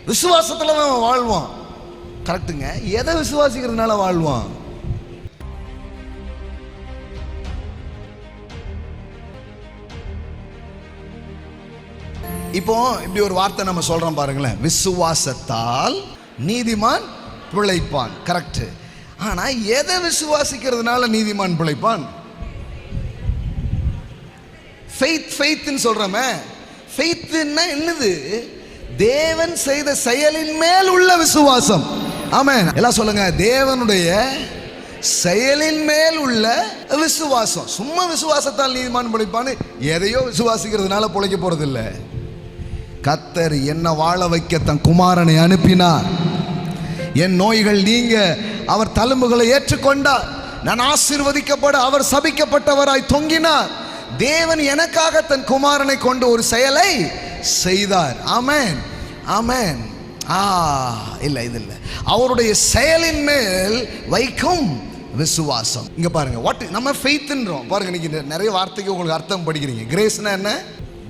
விசுவாசத்துல அவன் வாழ்வான். கரெக்டுங்க. எதை விசுவாசிக்கிறதுனால வாழ்வான்? இப்போ இப்படி ஒரு வார்த்தை நம்ம சொல்றோம் பாருங்களேன், விசுவாசத்தால் நீதிமான் பிழைப்பான். கரெக்ட். ஆனா எதை விசுவாசிக்கிறதுனால நீதிமான் பிழைப்பான்? ஃபெய்த்னு சொல்றோமே. ஃபெய்த்னா என்னது? தேவன் செய்த செயலின் மேல் உள்ள விசுவாசம். ஆமென். எல்லாம் சொல்லுங்க, தேவனுடைய செயலின் மேல் உள்ள விசுவாசம். சும்மா விசுவாசத்தால் நீதிமான் பிழைப்பான்னு எதையோ விசுவாசிக்கிறதுனால பிழைக்க போறது இல்லை. கர்த்தர் என்ன வாழ வைக்க தன் குமாரனை அனுப்பினார். என் நோய்கள் நீங்க அவர் தழும்புகளை ஏற்றுக்கொண்டார். நான் ஆசீர்வதிக்கப்பட அவர் சபிக்கப்பட்டவராய் தொங்கினார். தேவன் எனக்காக தன் குமாரனை கொண்டு ஒரு செயலை செய்தார். ஆமென், ஆமென். இல்ல இது இல்ல, அவருடைய செயலின் மேல் வைக்கும் விசுவாசம். இங்க பாருங்க, வாட் நம்ம ஃபெய்த்ன்றோம் பாருங்க. நீங்க நிறைய வார்த்தைக்கு உங்களுக்கு அர்த்தம் படிக்கிறீங்க. கிரேஸ்னா என்ன?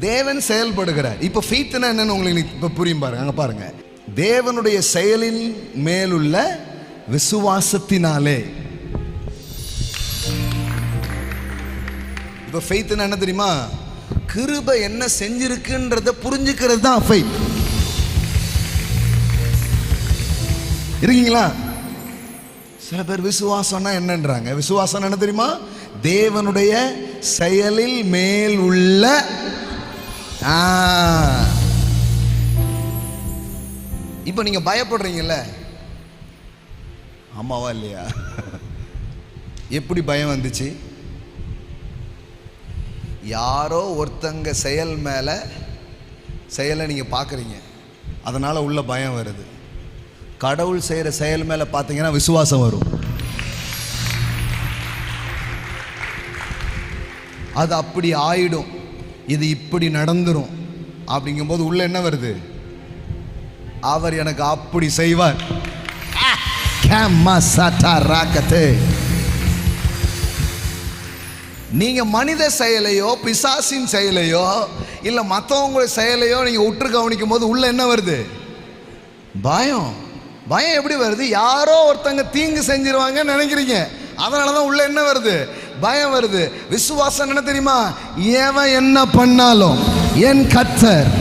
தேவன் செயல்படுகிறார். இப்ப ஃபெய்த்னா என்னன்னு உங்களுக்கு இப்ப புரியும் பாருங்க. அங்க பாருங்க, தேவனுடைய செயலின் மேலுள்ள விசுவாசத்தினாலே. இப்ப ஃபெய்த்னா என்ன தெரியுமா? கிருபை என்ன செஞ்சிருக்குன்றத புரிஞ்சுக்கிறது தான் ஃபெய்த். இருக்கீங்களா? சில பேர் விசுவாசம்னா என்னன்றாங்க. விசுவாசம் என்ன தெரியுமா? தேவனுடைய செயலில் மேல் உள்ள. இப்ப நீங்க பயப்படுறீங்கல்ல, ஆமாவா இல்லையா? எப்படி பயம் வந்துச்சு? யாரோ ஒருத்தங்க செயல் மேல செயலை நீங்க பார்க்குறீங்க, அதனால உள்ள பயம் வருது. கடவுள் செய்யற செயல் மேல பார்த்தீங்கன்னா விசுவாசம் வரும். அது அப்படி ஆயிடும், இது இப்படி நடந்துரும் அப்படிங்கும்போது உள்ள என்ன வருது? அவர் எனக்கு அப்படி செய்வார். நீங்க மனித செயலையோ பிசாசின் செயலையோ இல்ல மற்றவங்களுடைய செயலையோ நீங்க உற்று கவனிக்கும் போது உள்ள என்ன வருது? பயம். பயம் எப்படி வருது? யாரோ ஒருத்தங்க தீங்கு செஞ்சிருவாங்கன்னு நினைக்கிறீங்க, அதனாலதான் உள்ள என்ன வருது? பயம் வருது. விசுவாசம் என்ன தெரியுமா? எவன் என்ன பண்ணாலும் என் கர்த்தர்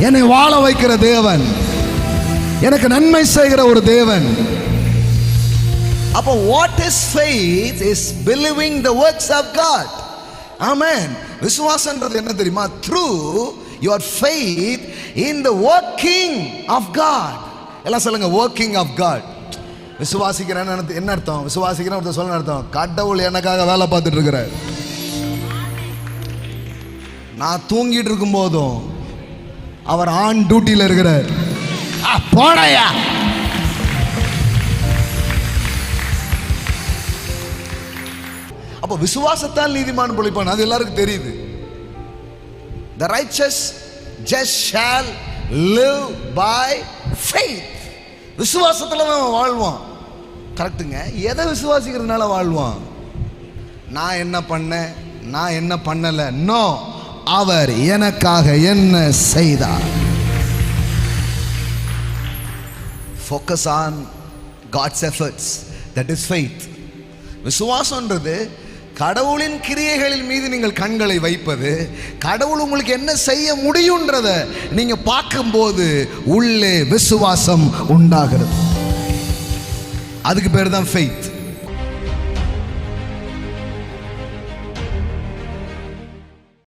என்னை வாழ வைக்கிற தேவன், எனக்கு நன்மை செய்கிற ஒரு தேவன். அப்போ what is faith is believing the works of God. Amen. விசுவாசம்ன்றது என்ன தெரியுமா? Through your faith in the working of God. எல்லாம் சொல்லுங்க, working of God. விசுவாசிக்கிறேன்னு என்ன அர்த்தம்? விசுவாசிக்கிறேன் ஒருத்தர் சொல்ல அர்த்தம், கடவுள் எனக்காக வேலை பார்த்துட்டு இருக்கிறார். நான் தூங்கிட்டு இருக்கும் போதும் அவர் ஆன் டியூட்டியில் இருக்கிறார். போடையா. அப்போ விசுவாசத்தால் நீதிமான் பிழைப்பான், அது எல்லாருக்கும் தெரியுது. The righteous just shall live by faith. விசுவாசத்துல வாழ்வான். கரெக்டுங்க. எதை விசுவாசிக்கிறதுனால வாழ்வான்? நான் என்ன பண்ணேன், நான் என்ன பண்ணல, நோ, அவர் எனக்காக என்ன செய்தார். Focus on God's efforts. That is faith. விசுவாசம்ன்றது கடவுளின் கிரியைகளின் மீது நீங்கள் கண்களை வைப்பது. கடவுள் உங்களுக்கு என்ன செய்ய முடியும்ன்றத நீங்க பார்க்கும்போது உள்ளே விசுவாசம் உண்டாகிறது. அதுக்கு பேர் தான் ஃபெய்த்.